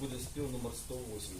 буде спів номер 180.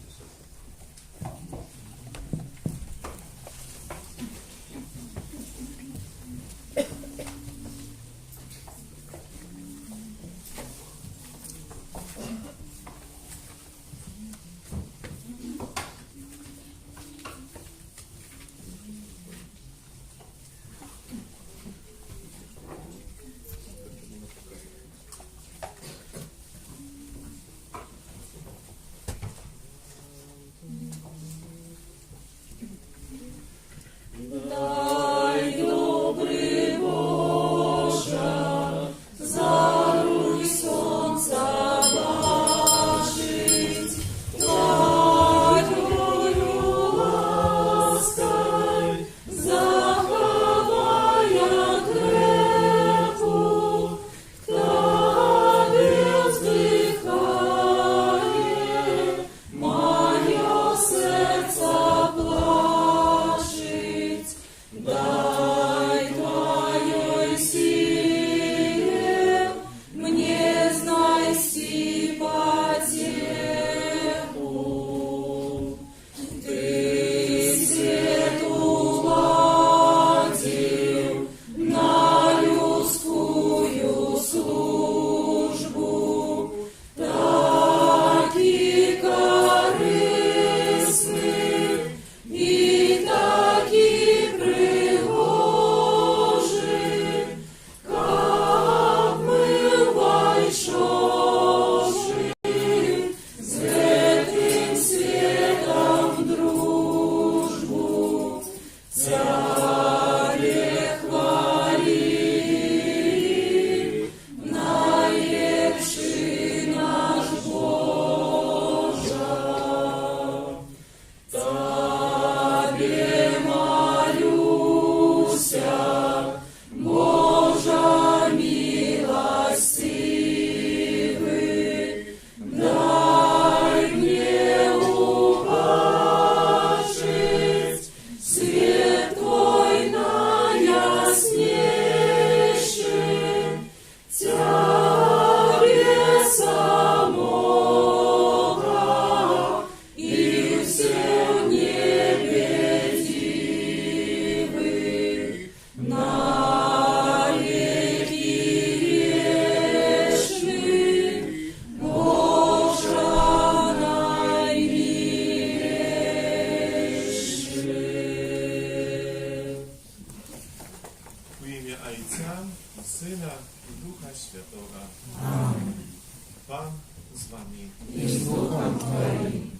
Pan z wami. I z duchem Twoim.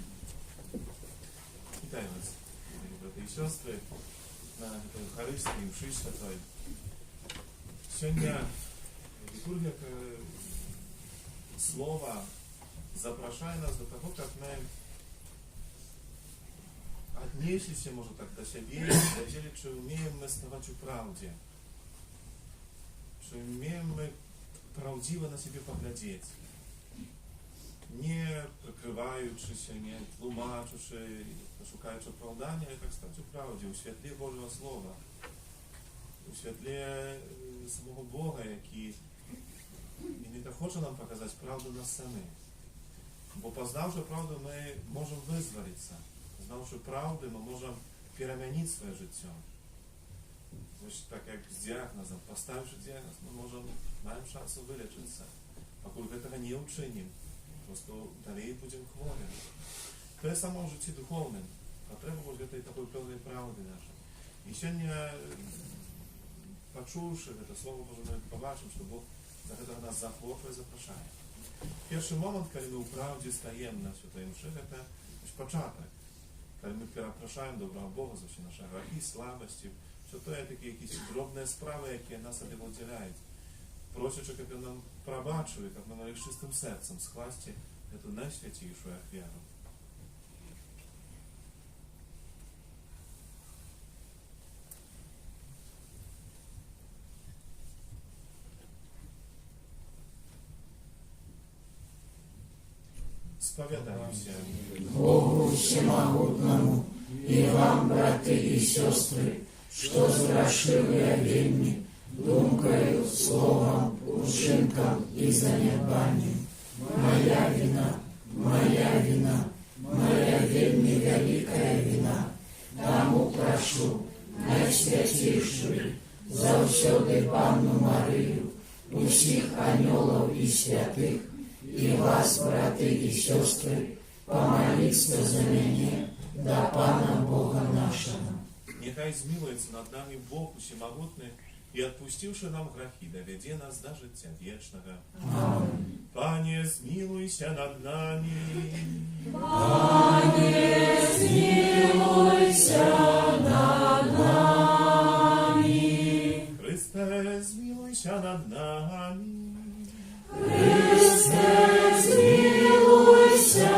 Witaj was, braty i siostry, na Eucharystii, mszy świętej. Сегодня liturgia słowa zaprasza nas do tego, jak my odnieśli się może tak do siebie i powiedzieli, czy umiemy stawać u prawdzie. Czy umiemy prawdziwie na siebie poglądać. Nie prykrywaючи się, nie tłumaczący, szukając oправдania, ale tak stać u prawdzie, u świetle Bożego Słowa. U świetle samego Boga, jaki nie tak chce nam pokazać prawdę nas samych. Bo poznawszy prawdę, my możemy wyzwolić się. Poznawszy prawdę, my możemy przemienić swoje życie. Właśnie tak jak z diagnozem, postawiwszy diagnoz, my możemy, mamy szansę wyleczyć się. Pokud tego nie uczynimy, po prostu dalej będziemy chorzy. To jest samo w życiu duchownym. Potrzeba tej takiej pełnej prawdy naszej. I сегодня, почувши to słowo, możemy zobaczyć, że Bóg za to nas zachłopuje i zaprasza. Pierwszy moment, kiedy my u prawdzie stajemy na świętej mszy, to jest początek. Kiedy my zapraszamy do Boga za nasze grzechy, słabości, że to jest jakieś drobne sprawy, jakie nas od Niego oddzielają. Proszę, żeby On nam probaczył, jak nam z czystym sercem skłaście tę najświętszą ofiarę. Spowiadajmy się Богу Всемогутному и вам, браты и сестры, что зграшили оденни, думкою, словом, учинком и занедбанием. Моя вина, моя завсёды Панну Марию, усіх анёлаў і святых, і вас, браты і сёстры, помоліться за мяне до Пана Бога нашего. Нехай змилуется над нами Бог Всемогутный и, отпустивший нам грехи, доведе нас до життя вечного. Аминь. Пане, змилуйся над нами. Пане, змилуйся над нами. Христе, змилуйся над нами. Христе, змилуйся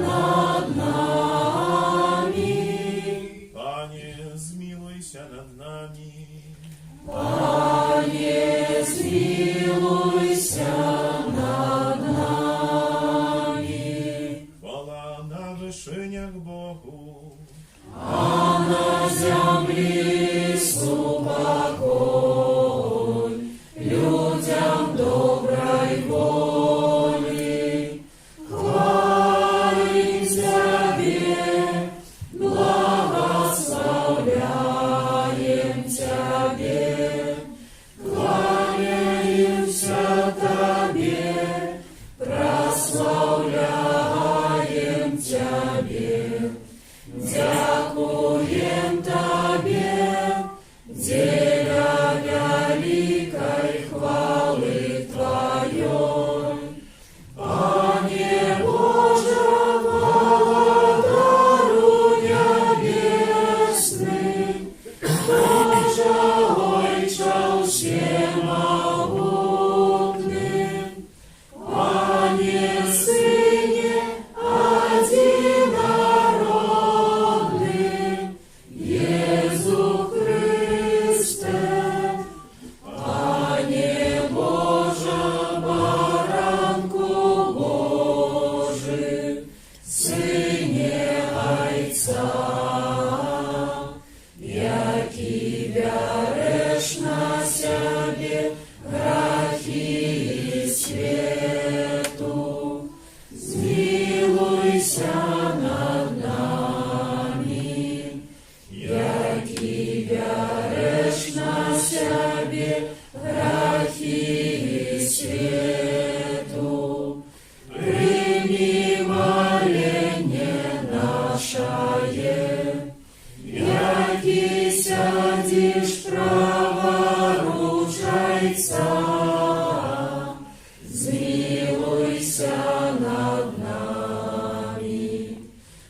над нами. Пане, змилуйся над нами. Пане, змилуйся над нами. Хвала на вишенях Богу. А на землі спокой, людям доброй волі. Хвалим Тебе, благословляем Тебе, кланяемся Тебе, прославляем Тебе, дякуем Тебе, деля великой хвалы Твоей. Пане Боже, благодару небесный, Боже, Отче всемогутный, Пане Сыне одинородный, Иисус Христе, Пане Боже, баранку Божий, Сыне Отца, який береш на себе грехи свету, змилуйся над нами, який береш на себе грехи свету, прими моление наше, який сядешь праворучайца, змилуйся над нами,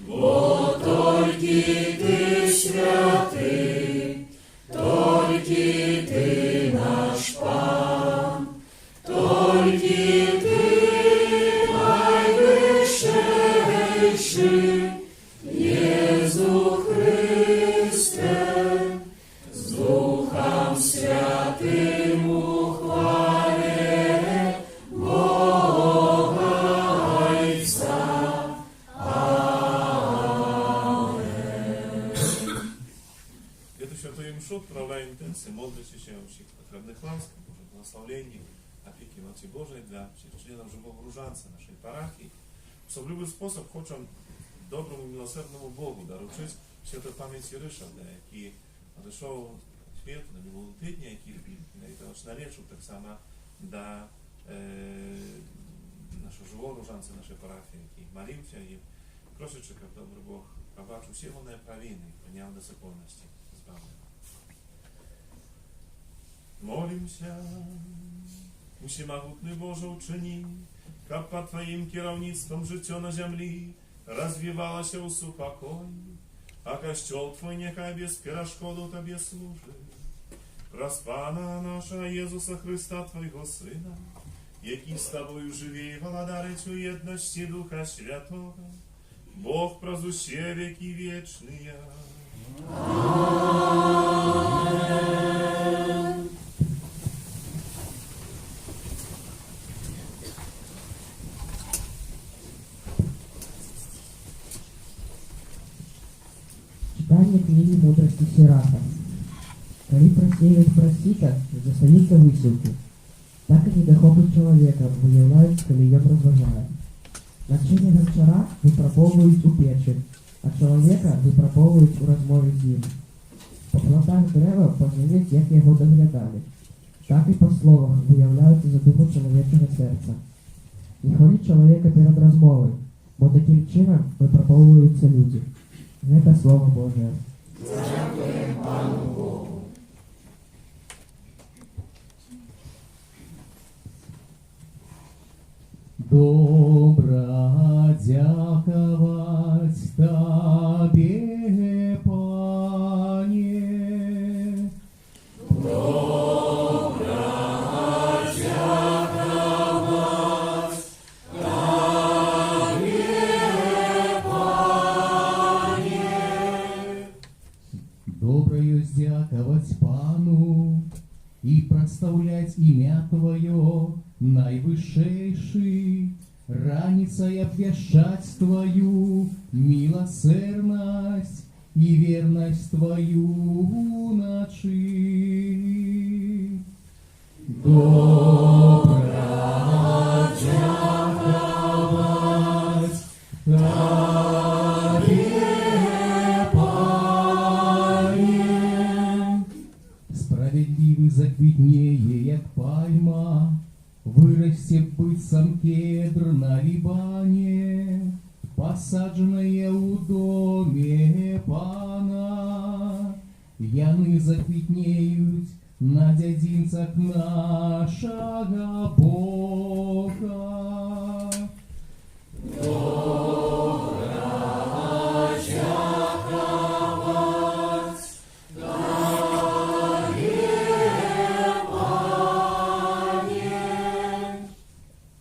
бо тільки Ти святий, тільки Ти наш Пан, тільки Ти найвищейший, Єзу Христе, з Духом Святим у хвалі Бога Отця. Amen. Эту святую мшу отправляем интенции, молодости всех потребных ласк, Божьих благословений, опеки Матери Божией для всех членов живого ружанца нашей парафии. В особливий спосіб хочемо доброму і милосердному Богу доручити святу пам'ять Ришарда, який надійшов світ на минулому тижні, який налічив так само до нашого живого ружанця нашої парафії, який молився і просить, щоб добрий Бог пробачив всі вони провини і прийняв до законності збавлення. Молимся, Всемогутний Боже, учини, как под Твоим керовництвом життя на землі развивалося у супокой, а костел Твой нехай без перешкоду Тобі служить. Распана наша Єзуса Христа, Твоего Сина, який з Тобою живе і владарить у єдності Духа Святого, Бог прозуще веки вечные. Читание книги мудрости Сираха. Коли просеивать просита, заставится высылки. Так и недохопы человека выявляют, коли ён разважает. Начине гончара выпробовывают у печи, а человека выпробовывают у размове з ним. По плодах дерева познають, як його доглядали. Так і по словах виявляються задуми чоловічого серця. Не хваліть чоловіка перед розмовою, бо таким чином випробовуються люди. Це Слово Боже. Дякуємо Пану Богу. Добра дяковать Тебе, Пане. Доброю дяковать Пану и проставлять имя Твое наивысшейший, раница и обвещать Твою милосердность и верность Твою ночи. Добра дяковать Тебе, Пане. Справедливый заквитнее, як пальма, вырасте быццам кедр на Либане, посадженные у доме Пана. Яны заквітнеють на дзядзінцах нашага Бога.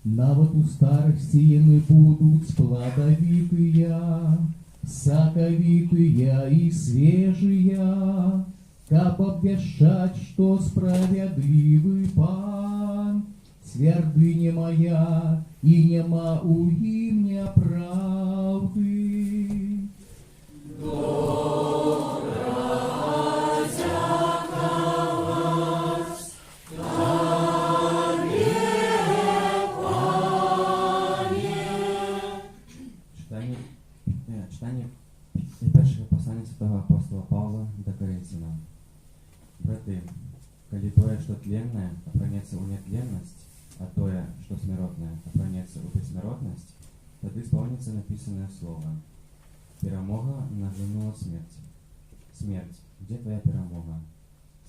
Нават у старости яны будут плодовитые, соковитые и свежие, каб обвещать, что справедливый Пан, твердыня моя, и нема у им неправды. Читання першого послання святого апостола Павла до Коринфянам. Браты, коли тое, что тленное, опранется у нетленность, а тое, что смиротное, опранется у бессмиротность, тогда исполнится написанное слово. Перемога наглянула смерть. Смерть, где твоя перемога?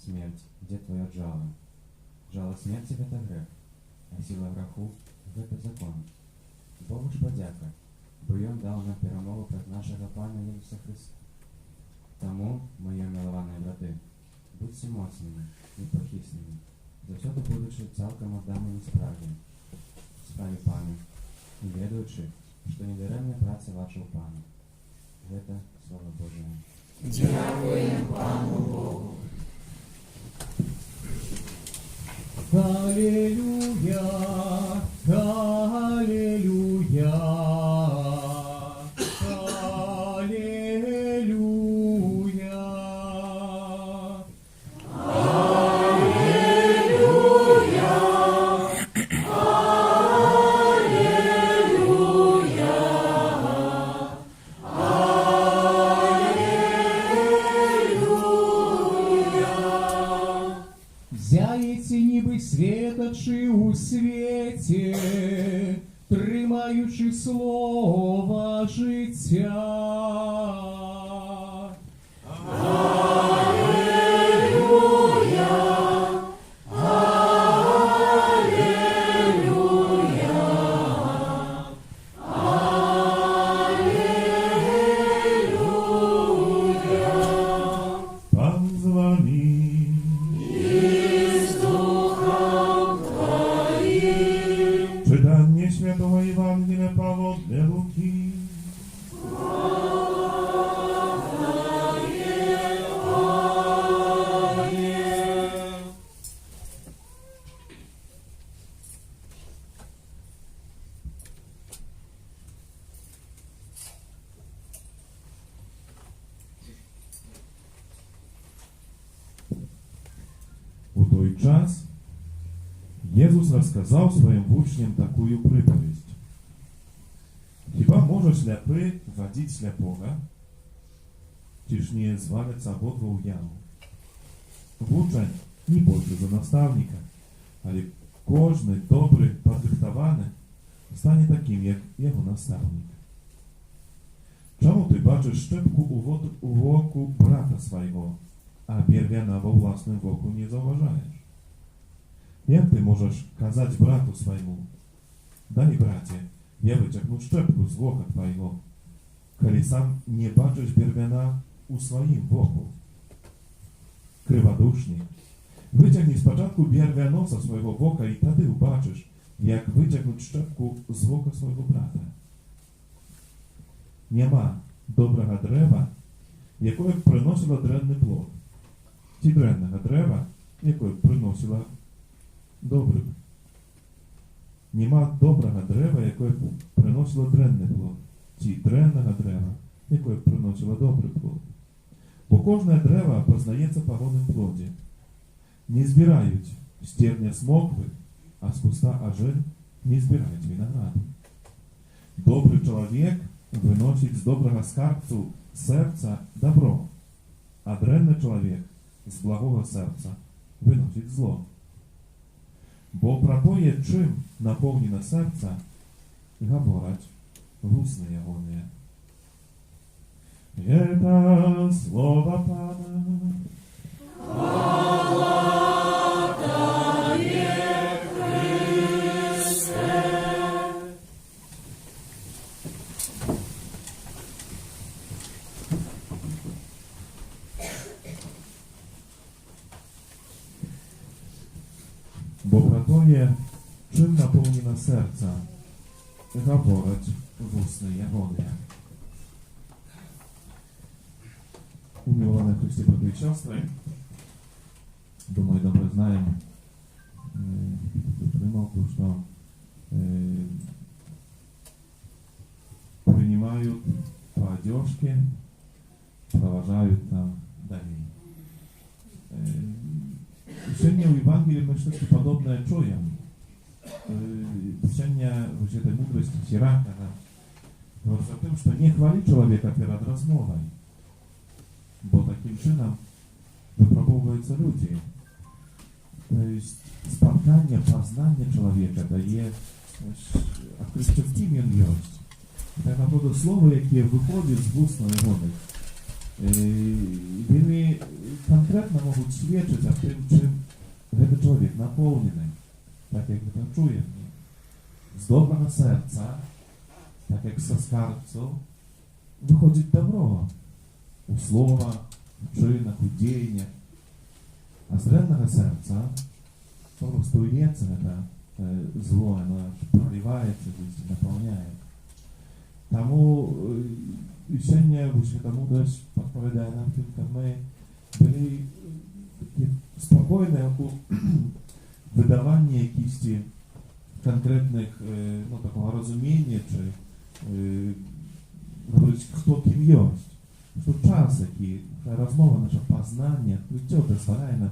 Смерть, где твое жало? Жало смерти — это грех, а сила греху — это закон. Богу ж подяка, бо ён дал нам перемогу пред нашего Пана Иисуса Христа. Тому, мои милованные браты, будьте моцными, непохисними, заўсёды будучи цалкам адданымі справе Пана, і ведаючы, што недарэмная праца ваша ў Пана. Гэта Слово Божие. Дякуємо Пану Богу. Аллилуйя, аллилуйя, аллилуйя. Зяєці ніби світочі у світі, тримаючи слово життя. Пан з вами. Czytanie Świętego Ewangelia Pawła dla Luki. У той час Jezus rozkazał swoim uczniom taką przypowieść. Chyba może ślepy wadzić ślepego, czyż nie zwalec obodwu w jamę. Вучень не більше за наставника, але кожний добрий, підрихтований стане таким, як його наставник. Чому ти бачиш щепку у оку брата свого, а бір'яна во власному оку не зауважаєш? Як ти можеш казати брату своєму: дай, браті, я витягну щепку з ока твоєго, коли сам не бачиш бір'яна у своїм оку? Криводушник, витягни спочатку бір'яноса свого ока і тоді побачиш, як витягнути щепку з ока свого брата. Нема доброго дерева, яке б приносило дренний плод, чи дренного дерева, яке б приносило добрий. Нема доброго дерева, яке б приносило дренний плод, чи дренного дерева, яке б приносило добрий плод. Бо кожне дерево познається по голому плоді. Не збирають стерня смокви, а з куста ажель не збирають винограду. Добрий чоловік виносить з доброго скарбцу серця добро, а дренний чоловік з благого серця виносить зло. Бо про то, чим наповнено серце, говорять вусни ягоні. Это слово Пана. Бо про то, чим наповнено серце, говорять вусни ягоні. Umiłowane w Chryście braty i siostry, думаю, добре знаємо примовку, що принимают по одежке, провожают там dalej. Сегодня в Евангелии мы что-то подобное чуем. Сегодня в этой мудрости Сирака говорит о том, что не хвали человека перед размовой, bo takim czynem wypróbowują ludzie. To jest spotkanie, poznanie człowieka daje akryptywność. Tak naprawdę słowo, jakie wychodzi z ust narodowych, wiele konkretnie mogą świadczyć o tym, czym ten człowiek napełniony, tak jak to czuje. Z dobrego serca, tak jak ze skarbcu, wychodzi dobro. У слова, у чинах, у діяннях. А з древнього серця просто лється зло, воно проливається, наповняє. Тому сьогодні Свята Мудрость відповідає нам тим, як ми були такі спокійні у видаванні якихось конкретних, такого розуміння, чи говорити, хто ким є. Що час, який розмова, наше познання, відчуття дозволяє нам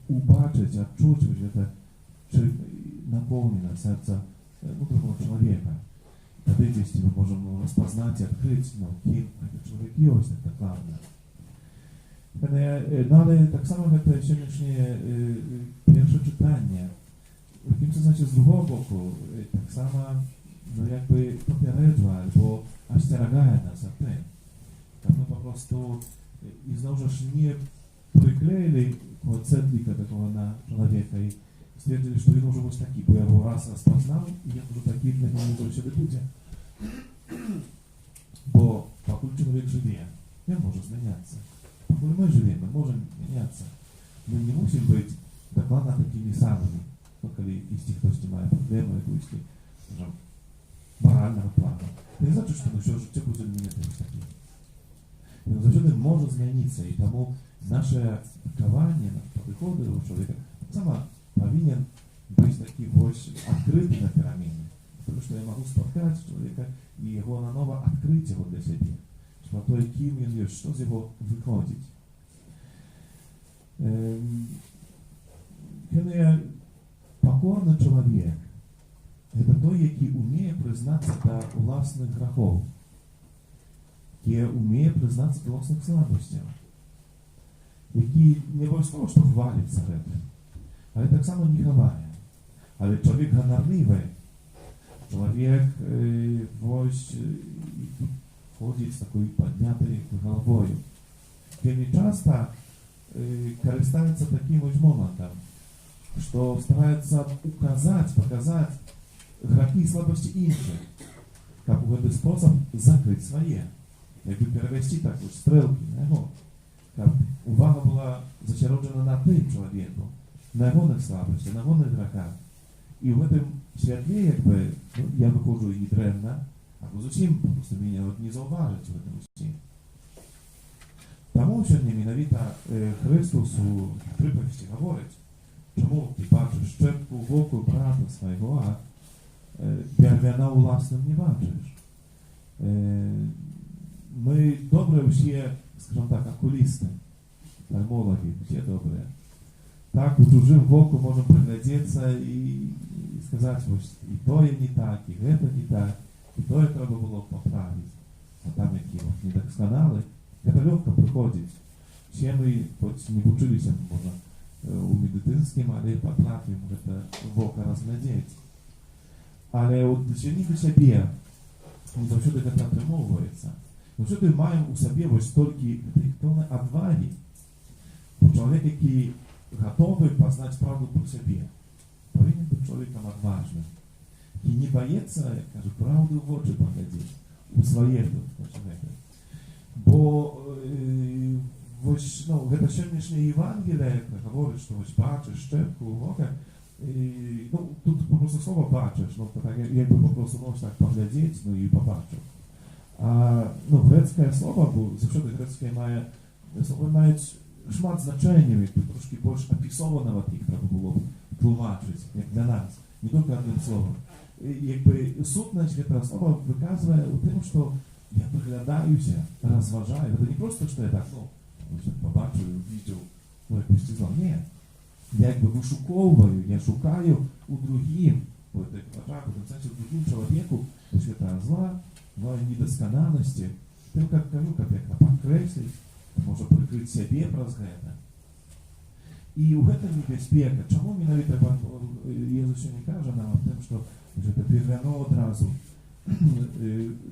убачити, відчути, чи наповнено серце другого чоловіка. Тоді дійсно ми можемо розпознати, відкрити, ким цей чоловік є, так докладно. Але так само, як сьогоднішнє перше читання, в якимось значить з другого боку, так само, якби попереджує, або остерігає нас від тим. My po prostu i znowu nie przykleili cedlika takiego na człowieka i stwierdzili, że to może być taki, bo ja go raz rozpoznał i ja może taki dla niego się będzie. Bo pokud człowiek żyje, nie może zmieniać się. Pokud my żyjemy, możemy zmieniać się. My nie musimy być dokładnie takimi samymi. No, jeśli ktoś ma problemy, jeśli moralnego planu. To nie znaczy, że nasze życie będzie nie być takim. Więc zawsze może zmienić się i тому nasze działanie, nasze podchody do człowieka tak samo powinien być taki właśnie odkryty na peramienie. Потому что я могу spotkać człowieka i jego na nowo odkryć go dla siebie. Że to kim on jest, co z jego wychodzić. Kiedy pokorny człowiek, to to, jaki umie przyznać do własnych grzechów. Który umie przyznać do własnych słabości. який не обов'язково що хвалить за це, але так само не ховає. Але чоловік ганарливий, чоловік ось ходить з такою піднятою головою. Він часто користується таким ось моментом, що старається показати грехи і слабості інших, як у цей спосіб закрити своє. Якби перевести так ось стрілки на його. Щоб увага була зачароджена на тим чоловіку, на його слабості, на його грехах. І в цьому світлі, якби, я виходжу і древна, або зовсім просто мене не зауважить в цьому всім. Тому сьогодні міновіто Христос у приповісті говорить, чому ти бачиш щепку в оку брата свого, а дерев'яна у власному не бачиш. Ми добре всі, скажімо так, окулісти, офтальмологи, всі добре. Так, у чужим боку можемо приглядеться і сказати, ось і то є не так, і це не так, і то є треба було поправити. А там які недосконали, це легко приходить. Всі ми, хоч не вчилися, можна, у медицинському, але потрапимо це в око розглядати. Але от досягнути себе не завжди це отримовується. Завжди маємо у собі ось стільки тонни відваги. Бо чоловік, який готовий познати правду про себе, повинен бути чоловіком відважним. І не боїться, як кажуть, правду в очі поглядіти, у своє тут, бо ось, це сьогоднішнє Євангеліє, яке говорить, що ось бачиш щепку в око, тут просто слово бачиш, так, якби просто можеш так поглядіти, і побачив. А грецьке слово, бо завжди грецьке має слово мають шмат значення, якби трошки більш описованого, їх треба було б тлумачити, як для нас, не тільки одним словом. Якби сутність цього слова виказує у тому, що я приглядаюся, розважаю. Це не просто, що я так, побачив, бачив, якусь тізло. Ні. Я якби вишуковую, я шукаю у другим, у другим чоловіку, свята зла, недосконалости, тим, як кажу, як підкреслити, може прикрити себе про це. І у цьому небезпека. Чому міновіто Єсус не каже нам о том, що це первенно одразу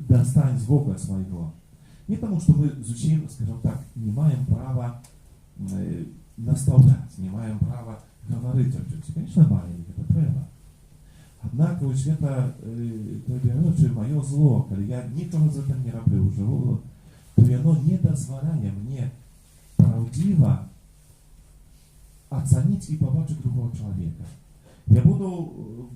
достань з Бога свого. Не тому, що ми зовсім, скажімо так, не маємо права наставляти, не маємо права говорити о чомусь. Звісно, маємо, це треба. Однако ось це моє зло, коли я нічого з цим не роблю, живу, то воно не дозволяє мені правдиво оценить и побачить другого человека. Я буду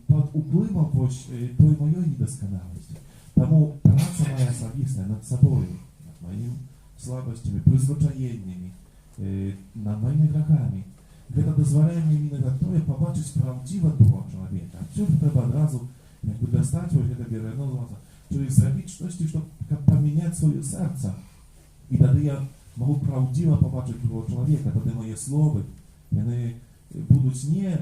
под уплывом той моей недосконалости. Тому праца моя совместная над собой, над моими слабостями, призвичаениями, над моими грехами. Это дозволяет мне именно то, побачить правдиво другого человека. Все это треба одразу достать, это вернуться, то есть сделать что-то, чтобы поменять свое сердце. И тогда я могу правдиво побачить другого человека, тогда мои слова, вони будуть не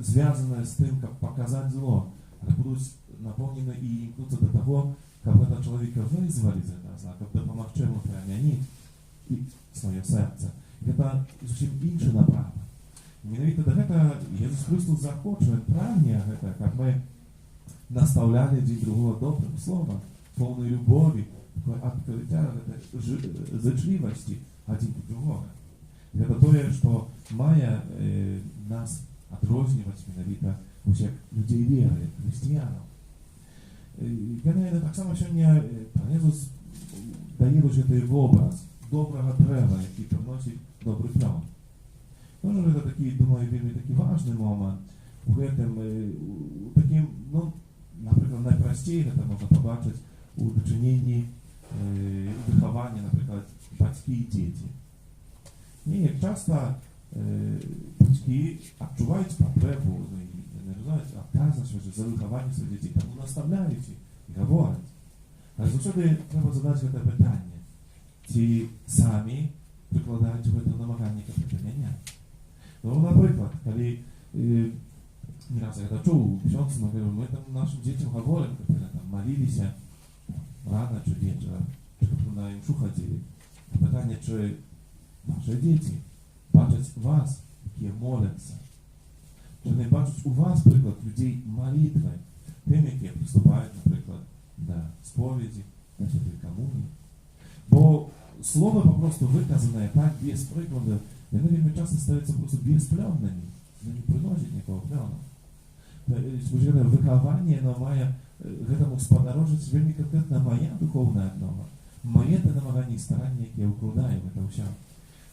зв'язані з тим, як показати зло, але будуть наповнені і імкнуться до того, як этого чоловіка визвали з этого зла, як допомогти йому перемінити і своє серце. І це зовсім інше направо. Міновіто до цього Ісус Христос захоче, Він прагне, як ми наставляли один другого добрим словом, повною любові, відкриття, зачливості один до другого. Это то, что має нас відрізнювати міновіто усіх людей віри, християнів. Так само сьогодні Ісус дає цей образ доброго дерева, який приносить добрий плод. Тоже це такий, думаю, вельми такий важний момент. У таким, наприклад, найпростіше це можна побачити у дочиненні, у вихованні, наприклад, батьки і діти. І як часто батьки відчувають потребу, не знають, відказують за виховання своїх дітей, тому наставляють і говорять. Але завжди треба задати це питання. Ці самі прикладають в це намагання як поміняти. Наприклад, коли не раз я чув, ми там нашим дітям говоримо, коли там молилися рано чи вечором, чи коли на імшу ходили. Питання, чи Ваші діти бачать вас, які моляться. Чи не бачать у вас, приклад, людей молитви, тим, які приступають, наприклад, до сповіді, до святої комунії. Бо слово попросту виказане так, без прикладу, вони вельми часто стаються просто безпльонними, вони не приносять ніякого пльону. Выхование, оно має гэтаму спадарожыць вельмі конкретна моя духовная аднова. Моє те намагання і старання, які я укладаю в это ўсё.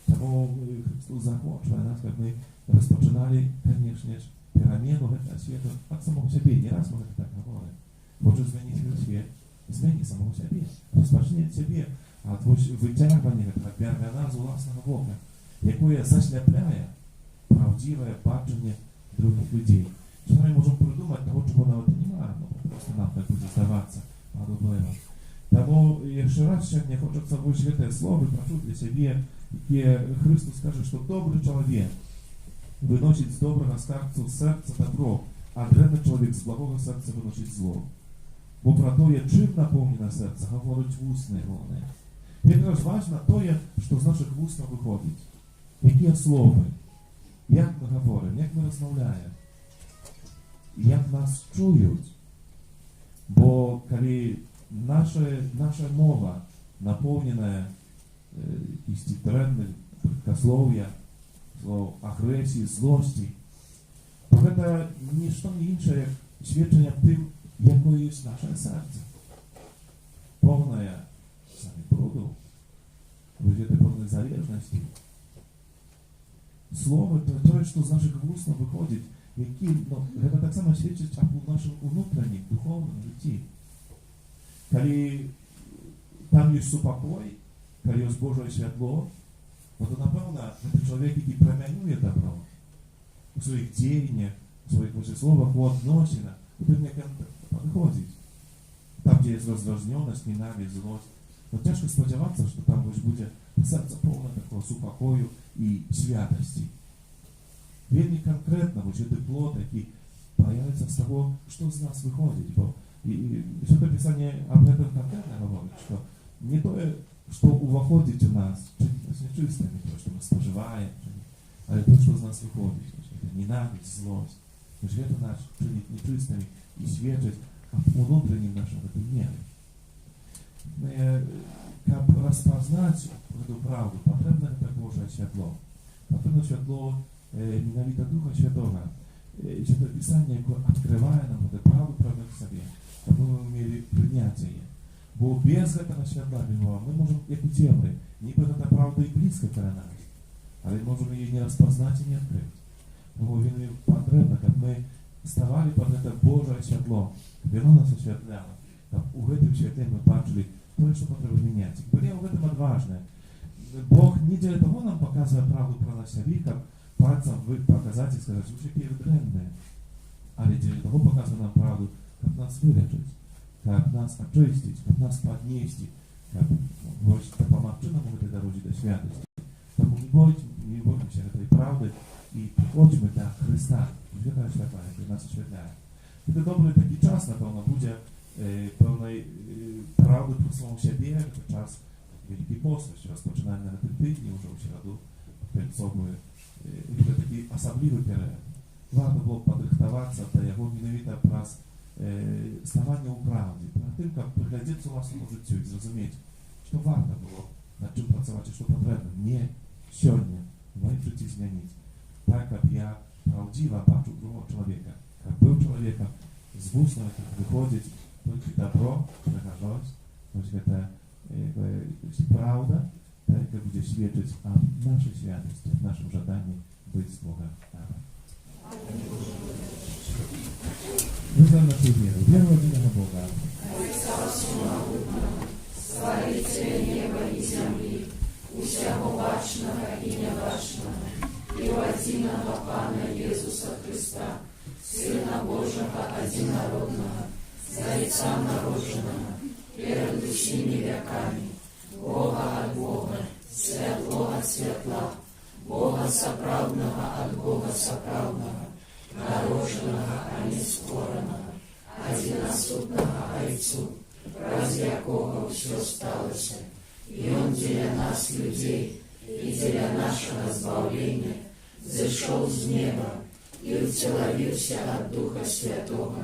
Тому Христос захочує нас, як ми розпочинали, конечно ж, перемену гэтага света от самого себе. Не раз мы это так говорим. Хочешь змінити свет, зміни самого себе. Розпочни від себе. А витягування гэтага пергана з власного бока, якое зашляпляє правдивое бачення других людей. Что мы можем придумать того, чего нам это не надо, просто нам так будет сдаваться по-другому. Тому еще раз сегодня хочется вышить это слово и прошу для себя, где Христос скажет, что добрый человек выносит с доброго сердца добро, а древний человек с благого сердца выносит зло. Бо про то, чим наповнено серце, говорить вусне вони. Якраз важно то, що з наших вуст виходить. Які слова, як ми говоримо, як ми розмовляємо. Як нас чують. Бо коли наша мова наповнена якісь тренди, прикослов'я, агресії, злості, то це ніщо не інше, як свідчення тим, якою є наше серце. Повне самі бруду, вижити повної залежності. Слово – то, що з наших вуст виходить, які, це так само свідчить у нашому внутрішньому, духовному житті. Коли там є супокой, коли є Боже світло, то напевно, це чоловік, який промінює добро у своїх діяннях, у своїх словах, у відносинах, то не підходить. Там, де є роздражненість, ненависть, злость, то тяжко сподіватися, що там буде серце повне такого супокою і святості. Вельми конкретно вот это плод, який появится с того, что из нас выходит. И Святое Писание об этом конкретно говорит, что не то, что выходит у нас, не чистое, не то, что мы споживаем, а то, что из нас выходит. Это ненависть, злость. Это наш чинит нечистыми и свежесть, а внутренним нашим это меры. Как распознать эту правду, потребно это Божие світло. Потребно світло mianowicie Ducha Świętego. Święte Pisanie odkrywa nam tę prawdę prawdę w sobie, aby my mieli przyjęcie je. Bo bez tego światła my możemy, jak uciemy, niby ta prawda i bliska dla nas, ale możemy jej nie rozpoznać i nie odkryć. Bo wiemy potrzebne, jak my stawali pod to Boże światło, kiedy ono nas oświetlało, u tym świetle my patrzyli to, co potrzeba zmieniać. Byli w tym odważni. Бог не для того нам показывает правду про нас самих, как пальцем вы показать и сказать, что какие вы древние. А для того показывает нам правду, как нас вылечить, как нас очистить, как нас поднести, как помогти нам в этой дороге до святости. Тому не бойтесь этой правды и приходим до Христа. Святая святая, который нас осветляет. Это добрый такий час, напевно, буде певної правди про самому себе, это час Великий пост, що розпочинає на тижні, вже у середу перед собою. І це такий особливий період. Варто було підрихтуватися до його міновіта праз ставання у правді, перед тим, як приглядіться власному життю і зрозуміти, що варто було над чим працювати, що потрібно не сьогодні в моїм житті змінити. Так, як я правдиво бачу другого чоловіка, як був чоловіком, з вусного виходить тільки добро, прихожость, ось це правда, яка буде свідчити о нашій святості, о нашому жаданні бути з Богом. Вызнаем нашу веру, веру один на Бога. Створителя неба и земли, усяго бачного и небачного, и в единого Пана Иисуса Христа, Сына Божьего одинородного, с Отца народженного, перед всеми веками, Бога от Бога, светло от светла, Бога соправдного от Бога соправдного, народженного, а не скоренного, одиносутного Отцу, раз якого все сталося, и Он для нас, людей, для нашего збавлення, зійшов з неба і втіловився від Духа Святого,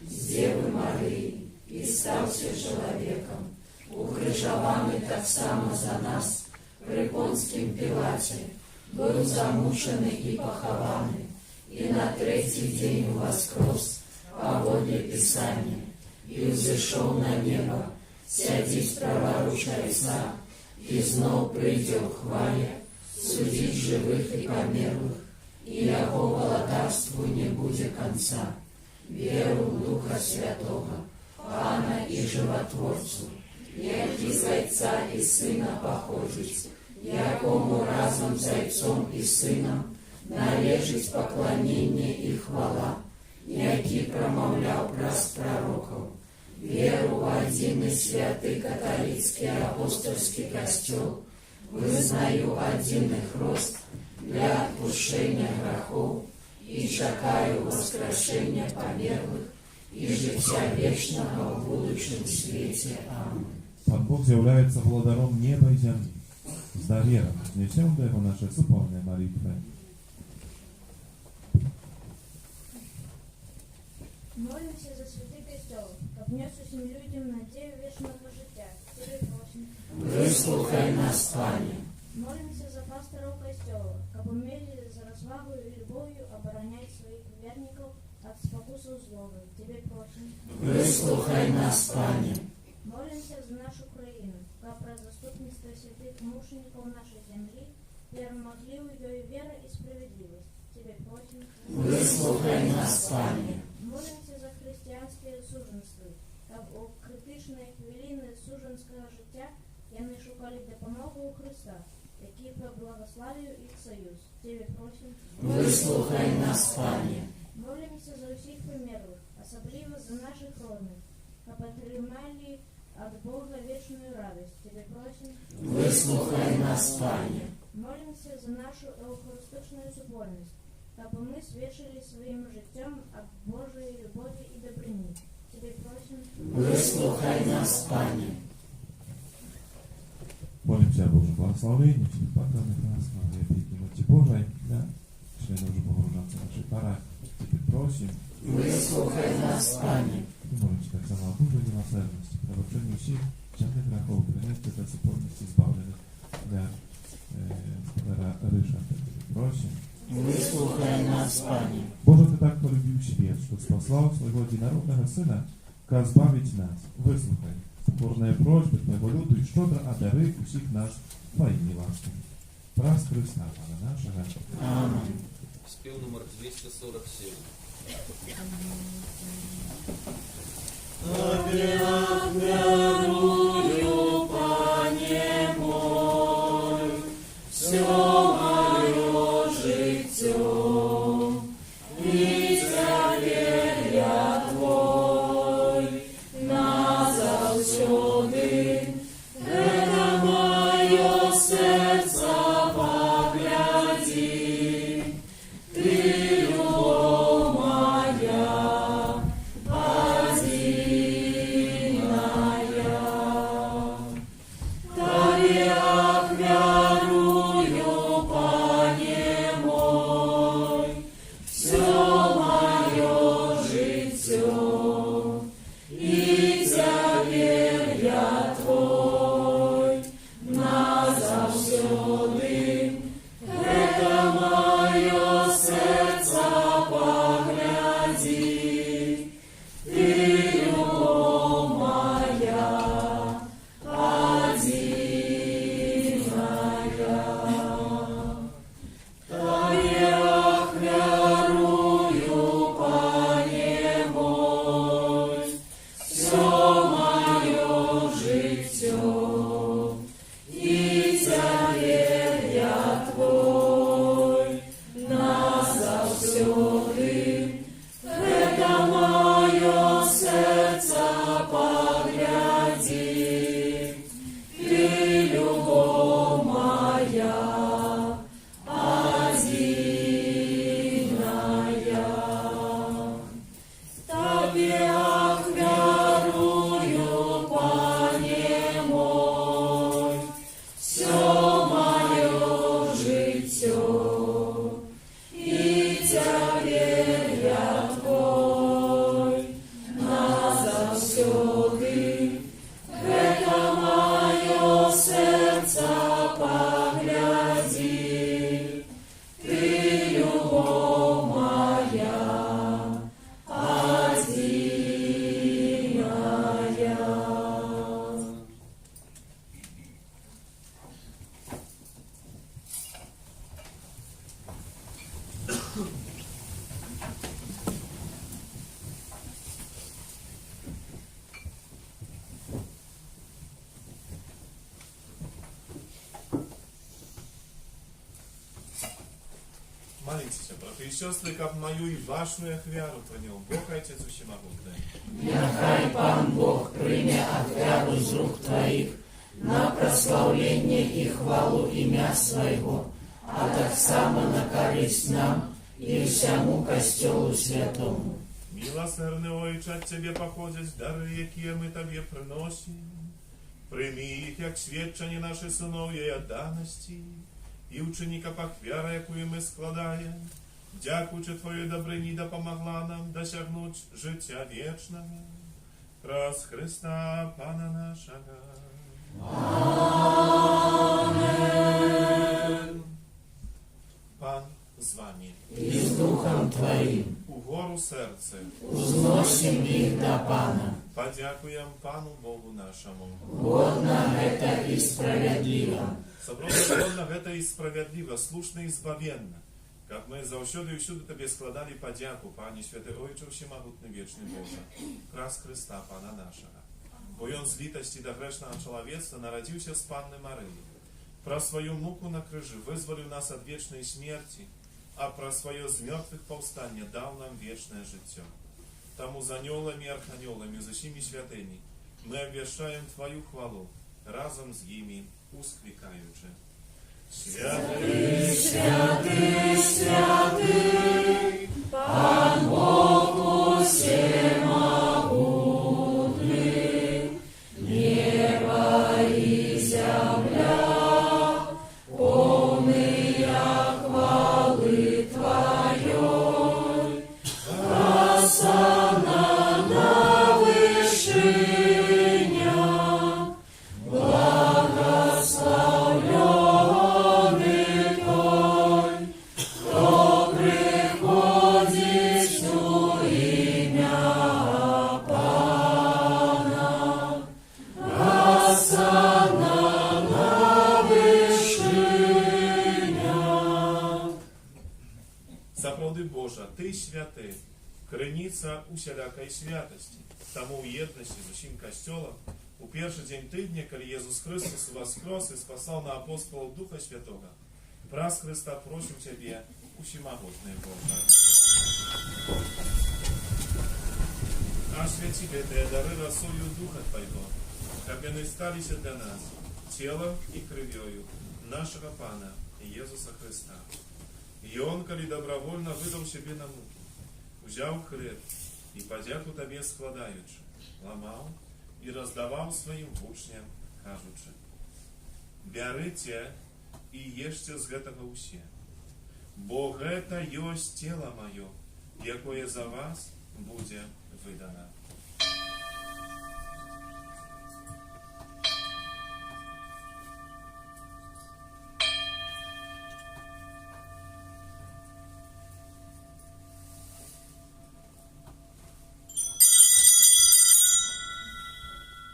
з Деви Марії, і стався чоловіком, укрижований так само за нас, при Понтськім Пілаті, був замучений і похований, і на третій день воскрес, поводле Писання, і взійшов на небо, сядіть праворуч Отця, і знов прийде в хвалі, судить живих і померлих, і Його володарству не буде конца. Віру в Духа Святого, Пана і Животворцю, який з Отця і Сина походить, якому разом з Отцом і Сином належить поклоніння і хвала, який промовляв праз пророков. Віру в один і святий католицький апостольський костел, визнаю один і хрест для відпущення грехов і чекаю воскрешення померлих і життя вічного в будущем світі. Аминь. Pan Bóg zjawляется włodarом неба и земли. С доверием вознесем до Его наши супольные молитвы. Молимося за святий костьол, щоб нес усім людям надію вічного життя. Тебе просимо. Вислухай нас, Пане. Молимося за пасторов костьола, щоб умели за розвагою і любов'ю оборонять своїх вірників від спокусу злого. Тебе просимо. Вислухай нас, Пане. Молимося за нашу країну, щоб про заступництво святих мучеників нашої землі перемогли її віра і справедливість. Тебе просимо. Вислухай нас, Пане. Молимося за християнське суженство, щоб у критичні хвилини суженського життя вони шукали допомогу у Христа, який поблагословив їх союз. Тебе просимо. Вислухай нас, Пане. Молимося за усіх померлих, особливо за наших родних, щоб отримали від Бога вічну радість. Тебе просимо. Вислухай нас, Пане. Молимося за нашу евхаристичну соборність, щоб ми свідчили своїм життям від Божої любові і добрині. Тебе просимо. Выслухай нас, Пане. Молимся о Божьем благословении, всех патронных нас, на опеки Мати Божией, для членов уже погружаться нашей парафии. Теперь просим Выслухай нас, Пане. и молимся так само о Божьей милосердности, прощении всех земных грехов, принятия до супольности избавленных для Рыша. Просим. Выслухай нас, Пане. Боже, Ты так полюбил свет, что спасал своего единородного Сына, как избавить нас. Выслухай покорные просьбы Твоего люду и щедро одари усіх нас Твоими ласками. Прас Христа, Пана нашего. Аминь. Спев номер 247. Верую, Пане мой, все мое життя, и теперь я Твой, назавсёды, это мое сердце погляди, Ты любовь моя, одинная Молитесь, браты и сестры, как мою и вашу ахвяру принял Бог Отец Всемогутный. Нехай Пан Бог прийме ахвяру з рук Твоїх на прославлення і хвалу ім'я Свого, а так само на користь нам і всьому Костьолу Святому. Милосердный Отче, от Тебе походят дары, які ми Тобі приносим. Прийми їх, як свідчення наші синов'я і отданості, і ученика похвяра, яку ми складаємо, дякуючи Твоїй добрині, допомогла нам досягнути життя вічного. Крас Христа, Пана нашого. Амінь. Пан з вами. І з Духом Твоїм. Угору серце. Узносим їх до Пана. Подякуємо Пану Богу нашому. Годно это и справедливо. Собрано годно это и справедливо, слушно и збавенно. Как мы завсюду и всюду Тебе складали подяку, Пане Святый Отче, Всемогутный Вечный Боже, крас Христа, Пана нашего. Бо Он з литости до грешного человечества народился с Панны Марии. Про свою муку на крыже вызволил нас от вечной смерти, а про свое з мертвых повстание дал нам вечное життя. Тому за анёлами и архангелами, за всеми святыми, мы обвещаем Твою хвалу, разом с ними ускликаючи. Святый, святый, святый, Пан Бог всемогутный, небо и земля, полная хвалы Твоей, осанна на вышинях, благословленный Той, кто приходит в имя Пана, осанна на вышинях. Заправди Божа, Ти святий, криниця усілякої святості, тому у єдності з усім Костьолом, у перший день тижня, коли Єсус Христос воскрес и спасал на апостолов Духа Святого, прас Христа просим Тебе, усемогутный Боже. Освети те дары росою Духа Твоего, как они стались для нас, телом и кровью нашего Пана Иисуса Христа. И Он, коли добровольно выдал себе на муки, взял хлеб и подяку Тебе складаючи, ламал и раздавал своим учням, кажучи: «Берите и ешьте з гэтага усе, бо гэта ёсць тело маё, якое за вас будзе выдано».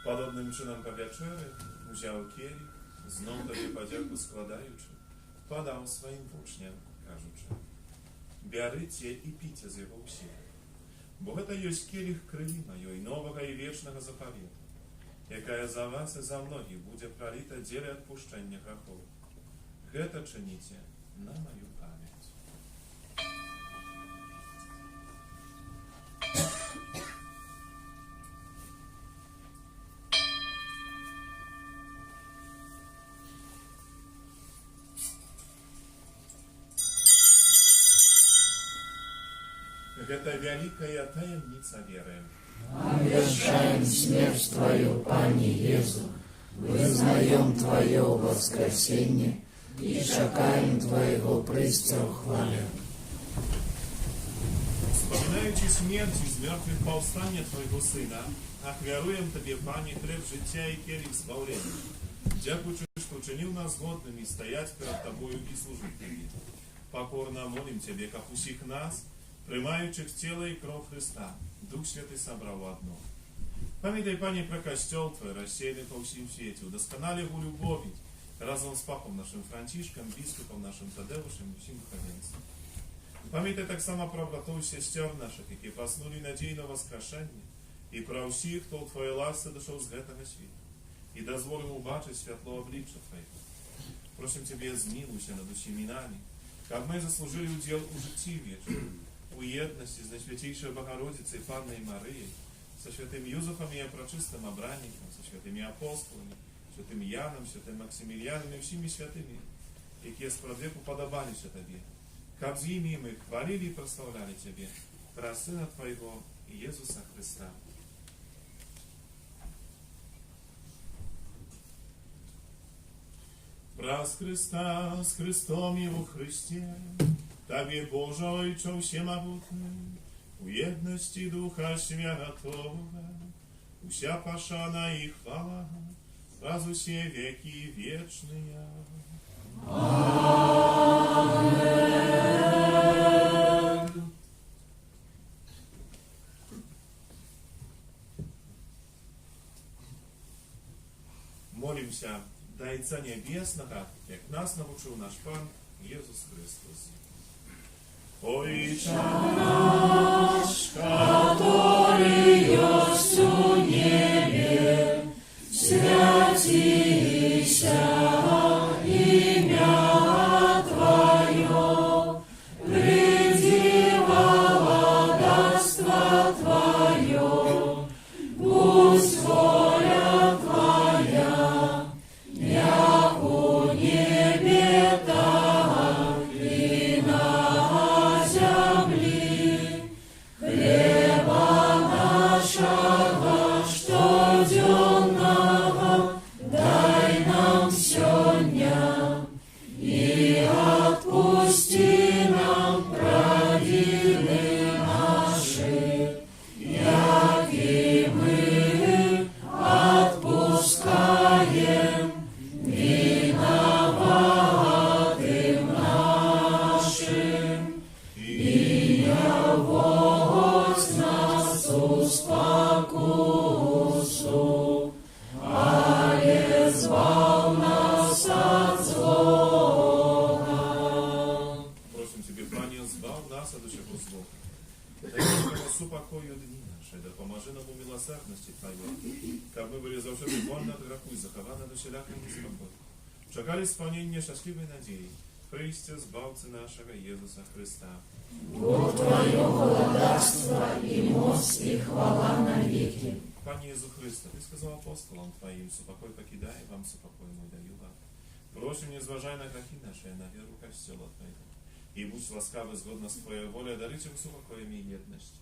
Подобним чином по вечері взяв келих, знов Тобі подяку складаючи, подав своїм учням, кажучи: «Берите і пійте з його всі, бо гэта ёсць келих крові моєї, нового і вічного заповіту, якая за вас і за многих буде пролита дзеля отпущення грехов. Гэта чините на мою память». Это великая таємниця веры. Обещаем смерть Твою, Пане Иисус, вызнаем Твое воскресение и чекаем Твоего приста в хвале. Вспоминаючи смерть из мертвых повстания Твоего Сына, ахвяруем Тебе, Пане, хлеб життя и келих збавлення. Дякуючи, что учинил нас годными стоять перед Тобою и служить Тебе. Покорно молим Тебе, как усіх нас, приймаючих тіло і кров Христа, Дух Святий собрав в одно. Пам'ятай, Пане, про Костел Твой, рассеянный по всем свете, удосконали в любові, разом з Папом нашим Францишком, біскупом нашим Тадеушем і всім духовенством. Пам'ятай так само про братов і сестер наших, які поснули надій на воскрешення, і про всіх, хто у Твоїй ласці дошов з гэтага світу, і дозволив убачити світло обличчя Твоєго. Просим Тебе, змилуйся над усіми нами, Как мы заслужили удел у житті вічному, у єдності з Найсвятейшою Богородицею Панною Марією, со святим Юзефом і Пречистим Обранником, со святими апостолами, святим Яном, святим Максиміліаном і всіми святими, які спровеку подобалися Тобі. Как з ними ми хвалили і прославляли Тебе, про Сина Твоего Иисуса Христа. Праз Христа, с Христом и во Христе, Тобі, Боже Отче всемогутний, у єдності Духа Святого, уся пошана и хвала, раз усе веки вечные. Аминь. Молимся до Отца Небесного, як нас научил наш Пан Иисус Христос. Отче наш, который есть у небе, святися имя Твое, приди владарство Твое, пусть воля Твоя, як у небе, так и на земле. Хлеба нашего штоденного дай нам сегодня, и отпусти нам провины наши, як и мы отпускаем виноватым нашим. И не вводь нас в спокусу, але избав нас от злого. Просим Тебе, Пане, избав нас от всего злого. Дай нам супокою дни наши, да поможи нам у милосердности Твоей, как мы были завжди вольны от греху и захованы до всякого неспокою. Чекали исполнения счастливой надеи, Христе, Збавцы нашего Иисуса Христа. Бог Твое владарство и мощь и хвала навеки. Пане Иисус Христе, Ты сказал апостолам Твоим, супокой покидая, вам супокой мой даю вам. Просим, не зважай на грехи наши, а на веру костела Твоего. И будь ласкавый згодно с Твоей волей, дарите в супокоем и едность.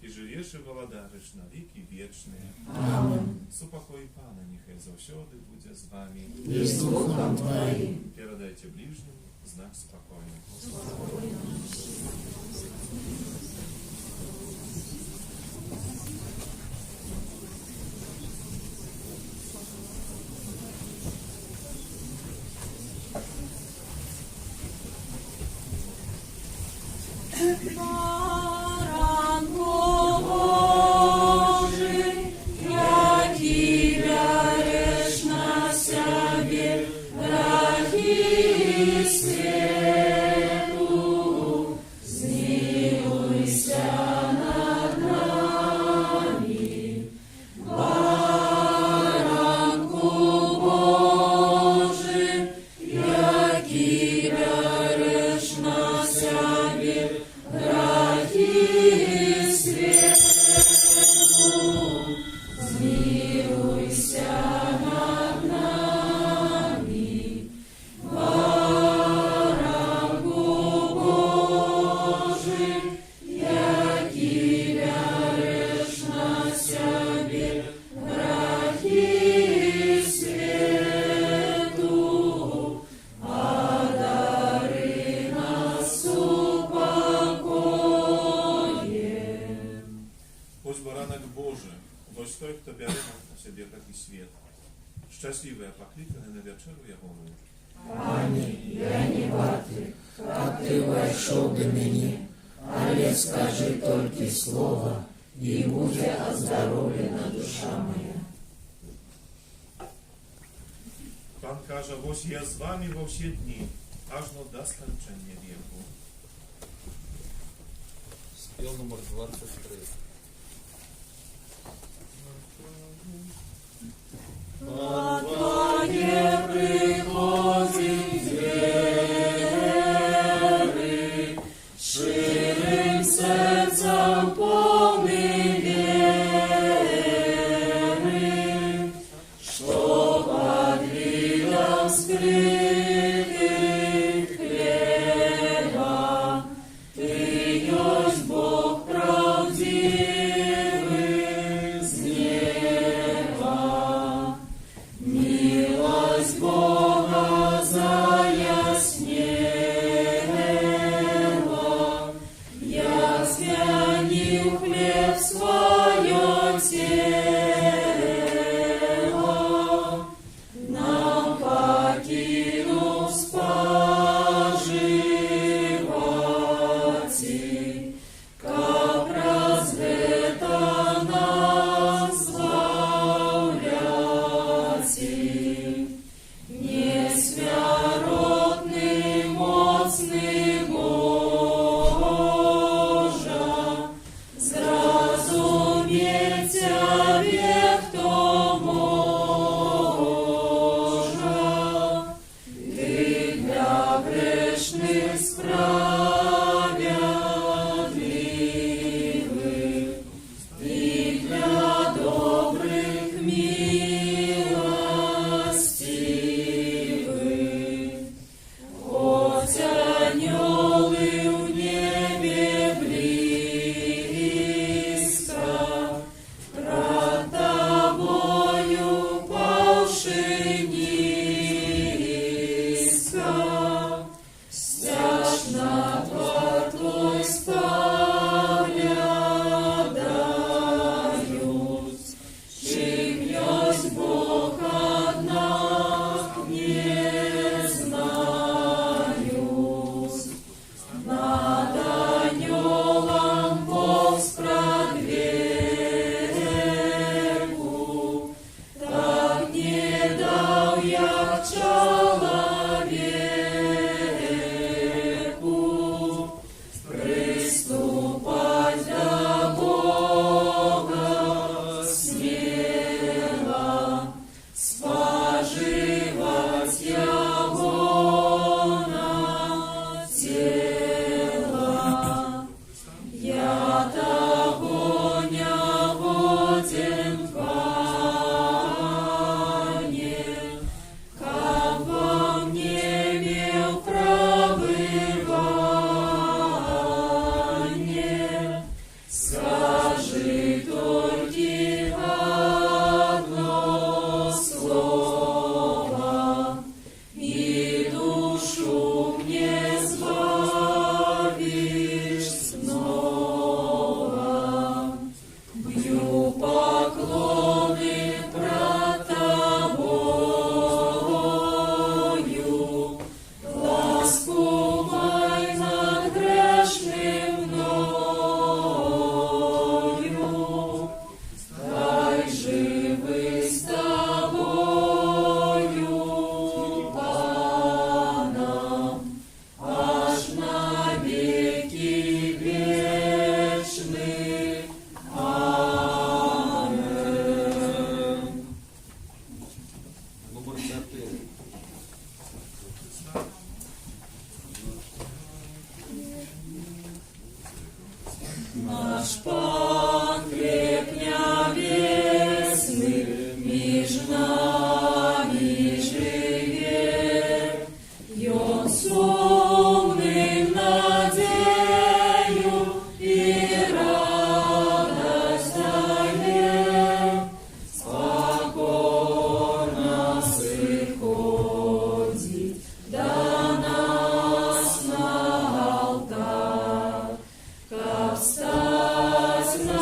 Ты живешь и владаришь на веки вечные. Аминь. Супокой Пана, нехай завсёды будет с вами. И с Духом Твоим. Передайте ближнему знак спокойно. Баран Божий, який береш на себе грехи світу, змилуйся над нами. Баранку Божий, який береш на себе грехи світу, змилуйся над нами. Баранку Божий, який береш на себе грехи світу, одари нас упокоєм. Пусть баранок Божий, вось той, хто бере на себе как и свет. Щасливые покликаны на вечеру Ягоную. Пане, я не варты, как Ты вошел до меня, але скажи только слово, и будет оздоровлена душа моя. Пан каже, ось я з вами во всі дні, аж до скончання віку. Спел номер 23. На Твоє приходить двері, Возвратил хлеб свое тело, нам покинул споживати, как раз это нас збавляти. Несвяротный, моцный Божа, зразуметь тебе, кто може. Ты для грешных справедливых и для добрых милостивых. Хоть анёлы в небе близко, пред тобою павши низко, стяжно твор твой споглядают, чим есть Бог, однак не знают. Над анёлом полз продвеку, так не дал я человеку приступать до Бога смело, споживать Его на тело. Я того не годен, Пане, как во мне имел пробывание. Скажи только одно слово, и душу мне сбавишь снова. Бью поклоны пред тобою, ласку май над грешным мною. Дай живы с тобою, Паном, аж на веки вечны. Амен. Номер 4. Наш Пан крепня весны, меж нами живе, и Он сумным надею и радость дает. Покорно сыходит до нас на алтарь, как встать на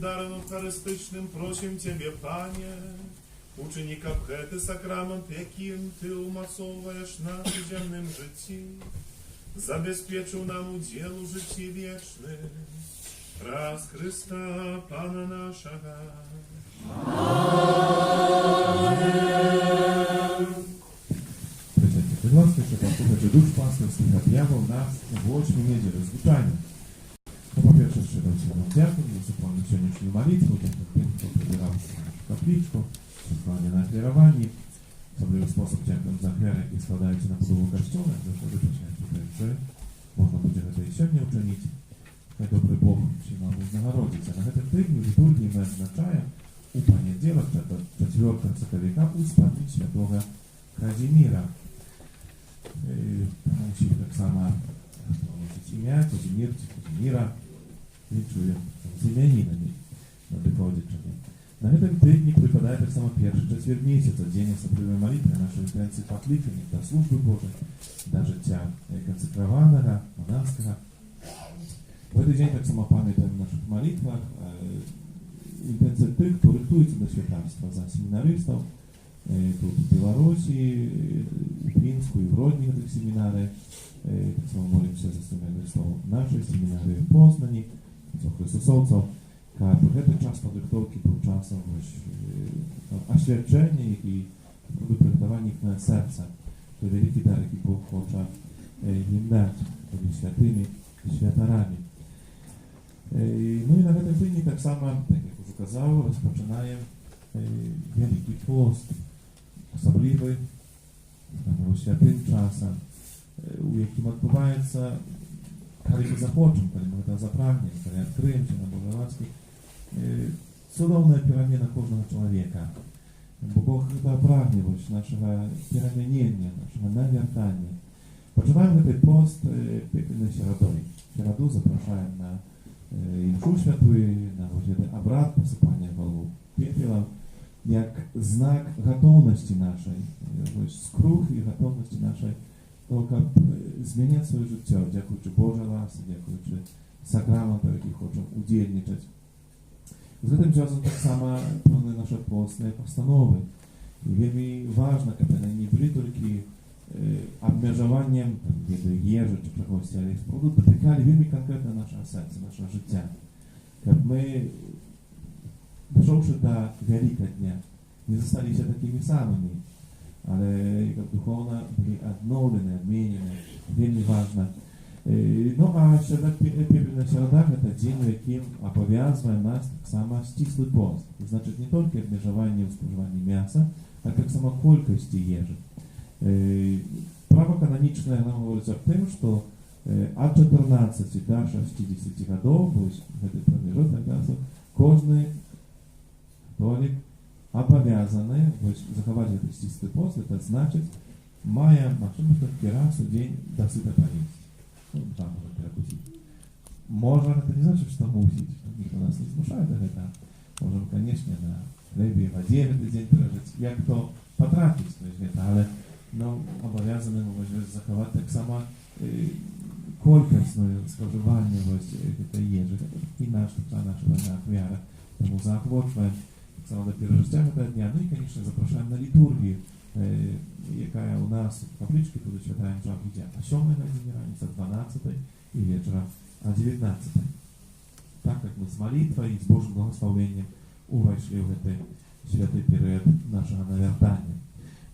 даром Евхаристичним просим Тебе, Пане, учини капхети сакрамент, яким Ты умасовываешь нас в земном житті, забезпечив нам удел у житті вічне, раз Христа, Пана нашого. Присядьте, будь ласка, щоб послухати дух пастирських об'явив нас в 8 неділю. Звичайно. Ну, по-перше, ще до всього дякую за заповнення сьогоднішню молитву, дякую тим, хто прибирався в нашу капличку, послання на кліруванні. Особливий спосіб дякую за клери, які складаються на будову костюма, за що ви починаєте це. Можна буде це і сьогодні вчинити. Хай добрий Бог всі нам визнагородиться. На цьому тижні в літургії ми означаємо у понеділок, це 4 соковика, успомнить святого Казіміра. Усіх так само ім'я, Казімір, Казіміра, вічує з ім'янинами надиходячими. На цьому тижні припадає так само перший четвер місяця, день особливої молитви, нашої інтенції покликання до служби Божої, до життя консекрованого, монашого. В этот день так само пам'ятаємо в наших молитвах інтенцію тих, хто рихтується до святарства за семінаристів, тут в Білорусі, Українську і в родних тих семінарах. Так само молимося за семінаристів нашої семінари в Познані, за христосовців. Це час підготовки був часом освячення і випрактування їхнього серця. Це великий дар, який Бог хоче їм дати, святими і святарами. Ну і на цьому тижні так само, так як вже казав, розпочинаємо Великий пост, особливий, святим часом, у яким відбувається, коли ми захочемо, коли ми це запрагнемо, коли відкриємося на Божій ласці, цудовна переміна кожного чоловіка. Бо Бог це прагне нашого перемінення, нашого навертання. Починаємо цей пост пекельною середою. Середу запрошуємо на Іншу святую, на обряд посипання голову пепелом, як знак готовності нашої, скрух і готовності нашої, того, щоб змінити своє життя, дякуючи Божій ласці, дякуючи сакраментам, які хочемо удільничати. З цим часом так само певні наші постні постанови. І вельми важливо, щоб вони не були тільки обмежуванням їжі чи чогось цілих продуктів, дотикали вельми конкретно нашого серця, нашого життя. Щоб ми, дійшовши до Великого дня, не залишилися такими самими, але як духовно були відновлені, обмінені, вельми важливо. Ну, а середа, пепельна середа – це день, яким обов'язує нас так само стислий пост. Значить, не тільки обмежування у споживанні м'яса, а так само кількості їжі. Право канонічне нам говорить о том, что от 14 до 60 годов, это промежуток часу, кожний католик обов'язаний заховати этот стислый пост, это значит, має максимум раз в день досыта поесть. Ну, там можно перекусить. Можно, это не значит, что мусить, никто нас не смущает это. Можем, конечно, на хлебе и воде этот день прожить, як то потратить, то есть это, але но обов'язані заховати так само кількісне споживання цієї їжі. І наша віра. Тому заохочуємо так само до пережиття цього дня. Ну і, звісно, запрошуємо на літургію, яка у нас в капличці, тут читаємо жахіддя о 7 годині раніше, 12 і вечора о 19. Так як ми з молитвою і з Божим благословенням увійшли в цей святий період нашого навертання.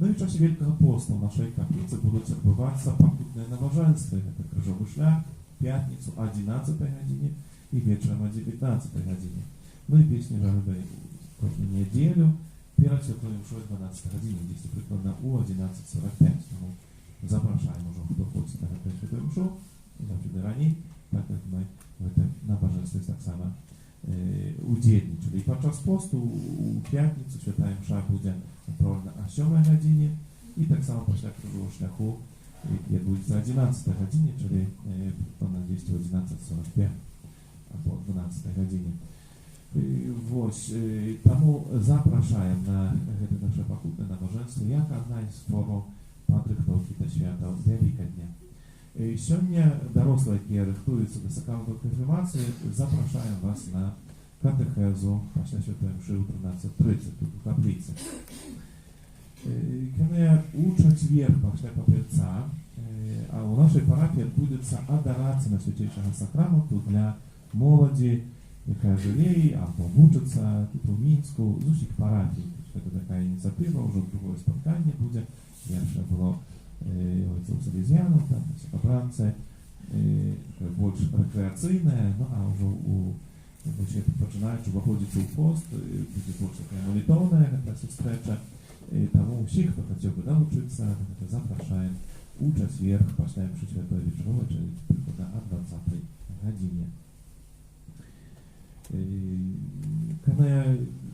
Ну и в часе Великого поста в нашей каплице будут отбываться покутные набоженства. Это крыжовый шлях, в пятницу о 11 године и вечером о 19 године. Ну и песни жалобы каждую неделю. Перед святой мшой 12 године, здесь прикладно у 11:45. Ну, запрошаем уже, кто хочет на эту святую мшу, завжди ранее, так как мы в этом набоженстве так само удельничали. И подчас посту у пятницу святая мша будет направлена о 7 годині, і так само після кругового шляху, як буде о 11 годині, czyli на 10 11:45 або 12 годині. Ось, тому запрошуємо на це наше покутне набоженство, як одна із форм підготовки до свята Великого дня. Сьогодні дорослі, які рихтуються до сакраменту конфірмації, запрошуємо вас на катехезу, після святої мши у 13:30 тут у каплиці. Коли учать вверх після папірця, а у нашій парафії відбудеться адорація на Святейшого Сакраменту для молоді, яка живе або вчиться тут у Мінську, з усіх парафій. Це така ініціатива, вже друге споткання буде. Перше було у Салезіану, там, Обранце, більш рекреаційне, ну а вже починаючи виходити у пост, буде більш така молитовна якась встреча. Тому всіх, хто хотів би навчитися, запрошуємо у четвер після мши Святої Вечорової, czyli tylko o 20 godzinie.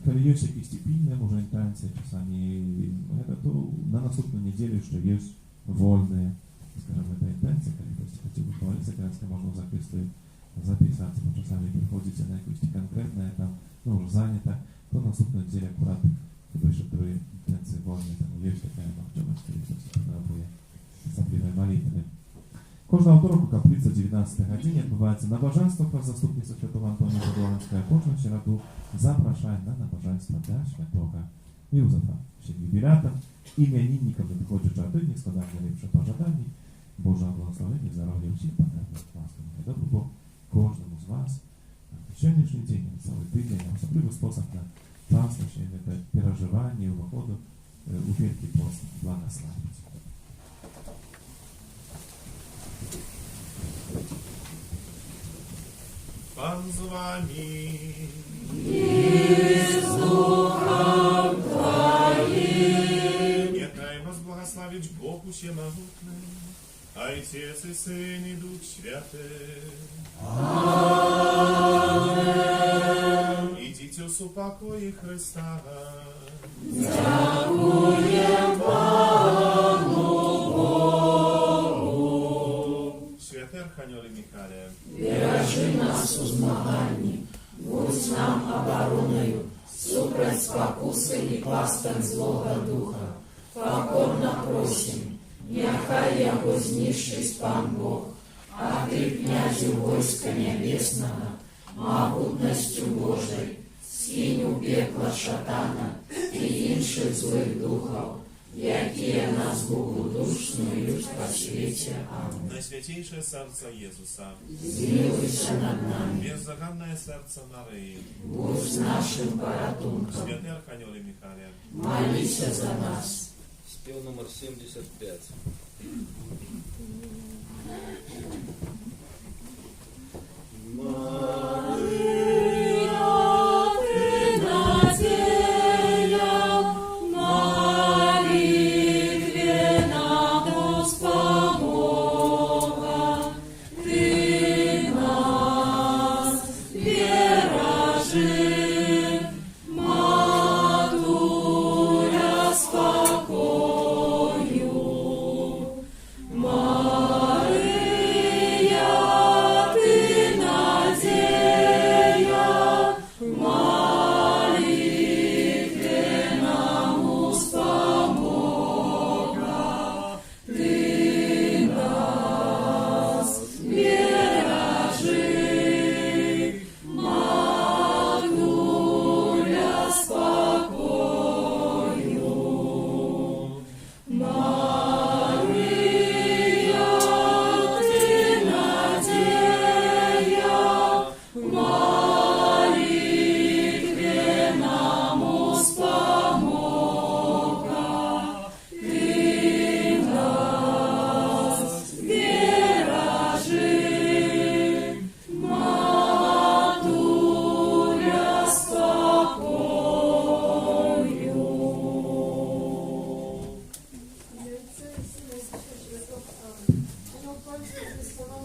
Коли є якісь стипільні, може інтенції, часами, то на наступну неділю ще є вольні, скажімо, та інтенція, коли хтось хотів би помолитися, краще можна записати, бо часами приходите на якусь конкретне, там, ну, вже зайнято, то наступну неділю акурат, коли ще 3 інтенції вольні, тому є така можливість, коли хтось потребує особливої молитви. Кожного вторку каплиця 19 годині відбувається набоженство про заступництво Святого Антонія Подоланського. Кожну середу запрошує на набоженство для Святого Юзефа. Всім юбілятам, іменинникам надходжу чатині, складання ліпше пожадані, Божого благословення, здоров'я всіх потрібних ласки. Добрий Бог кожному з вас сьогоднішній день, цілий тиждень, особливий спосіб на праздничне переживання, виходу у Великий пост благословить. Pan z wami. I z duchem Twoim. Niechaj was błogosławić Bóg Wszechmogutny, Ojciec i Syn i Duch Święty. Amen. Idźcie z upokoju Chrysta. Dziękuję Panu Bogu. Święty Archaniole Michale, Бережи нас у змаганні, будь нам обороною, супроть спокуси і пастам злого духа. Покорно просим, нехай його знищить Пан Бог, а ти, князю войска небесного, могутностью Божой, скинь у пекла шатана і інших злих духов, які нас благодушнують по світі. Амінь. Najświętейшее серце Єзуса, Змилуйся над нами, беззаганное серце Марії, будь нашим порятунком, Святий Арханьоле Михайле, молися за нас. Спел номер 75. Maria.